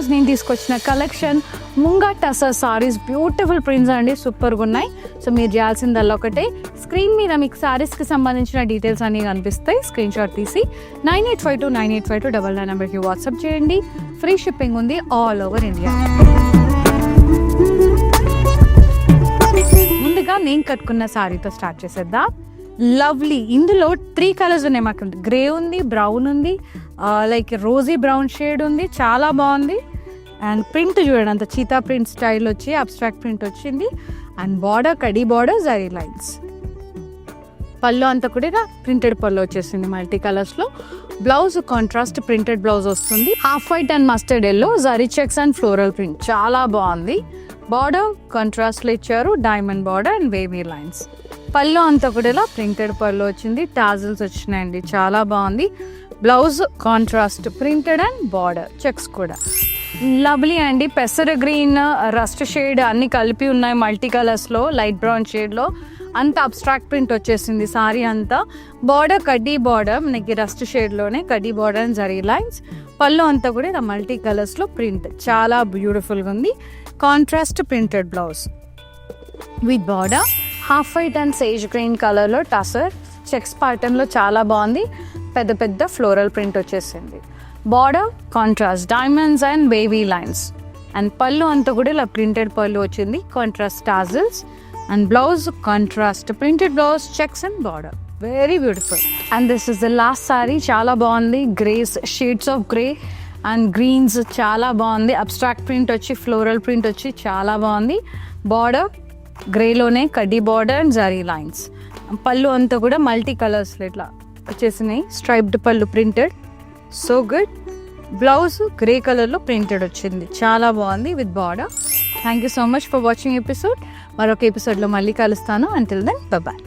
ఈరోజు నేను తీసుకొచ్చిన collection munga tussar saris. Beautiful prints అండి, సూపర్గా ఉన్నాయి. సో మీరు చేయాల్సిందల్లా ఒకటే, స్క్రీన్ మీద మీకు సారీస్కి సంబంధించిన డీటెయిల్స్ అన్నీ కనిపిస్తాయి. స్క్రీన్ షాట్ తీసి 9852985299 నెంబర్కి వాట్సాప్ చేయండి. ఫ్రీ షిప్పింగ్ ఉంది ఆల్ ఓవర్ ఇండియా. ముందుగా నేను కట్టుకున్న సారీతో స్టార్ట్ చేసేద్దాం. లవ్లీ, ఇందులో 3 కలర్స్ ఉన్నాయి మాకు. గ్రే ఉంది, బ్రౌన్ ఉంది, లైక్ రోజీ బ్రౌన్ షేడ్ ఉంది. చాలా బాగుంది. అండ్ ప్రింట్ చూడండి, అంత చీతా ప్రింట్ స్టైల్ వచ్చి అబ్స్ట్రాక్ట్ ప్రింట్ వచ్చింది. And border khadi border, zari lines. పళ్ళు అంతా కూడా ప్రింటెడ్ పళ్ళు వచ్చేసింది మల్టీ కలర్స్లో. బ్లౌజ్ కాంట్రాస్ట్ ప్రింటెడ్ బ్లౌజ్ వస్తుంది. Half white and mustard yellow, zari checks and floral print. చాలా బాగుంది. బార్డర్ కాంట్రాస్ట్లో ఇచ్చారు, diamond border and wavy lines. పళ్ళు అంతా కూడా ఇలా ప్రింటెడ్ పళ్ళు వచ్చింది, టాజిల్స్ వచ్చినాయండి. చాలా బాగుంది. Blouse contrast printed and border checks కూడా లవ్లీ అండి. పెసర గ్రీన్, రస్ట్ షేడ్ అన్ని కలిపి ఉన్నాయి మల్టీ కలర్స్లో. లైట్ బ్రౌన్ షేడ్లో అంత అబ్స్ట్రాక్ట్ ప్రింట్ వచ్చేసింది సారీ అంతా. బార్డర్ కడ్డీ బార్డర్, మనకి రస్ట్ షేడ్లోనే కడ్డీ బార్డర్ అండ్ జరీ లైన్స్. పళ్ళు అంతా కూడా ఇలా మల్టీ కలర్స్లో ప్రింట్ చాలా బ్యూటిఫుల్గా ఉంది. Contrast printed blouse with border. Half white and sage green కలర్లో టసర్ చెక్స్ ప్యాటర్న్లో చాలా బాగుంది. పెద్ద పెద్ద ఫ్లోరల్ ప్రింట్ వచ్చేసింది. Border contrast diamonds and wavy lines. And pallu అంతా కూడా ఇలా ప్రింటెడ్ పళ్ళు వచ్చింది, contrast tassels. And blouse contrast printed blouse, checks and border. Very beautiful. And this is the last sari. చాలా బాగుంది. Greys, shades of grey and greens చాలా బాగుంది. Abstract print వచ్చి floral print వచ్చి చాలా బాగుంది. బార్డర్ గ్రేలోనే కడ్డీ బార్డర్ అండ్ జరీ లైన్స్. పళ్ళు అంతా కూడా మల్టీ కలర్స్లో ఇట్లా వచ్చేసినాయి, striped pallu printed. So good. Blouse grey కలర్లో ప్రింటెడ్ వచ్చింది, చాలా బాగుంది with border. Thank you so much for watching episode. మరొక ఎపిసోడ్లో మళ్ళీ కలుస్తాను. Until then bye.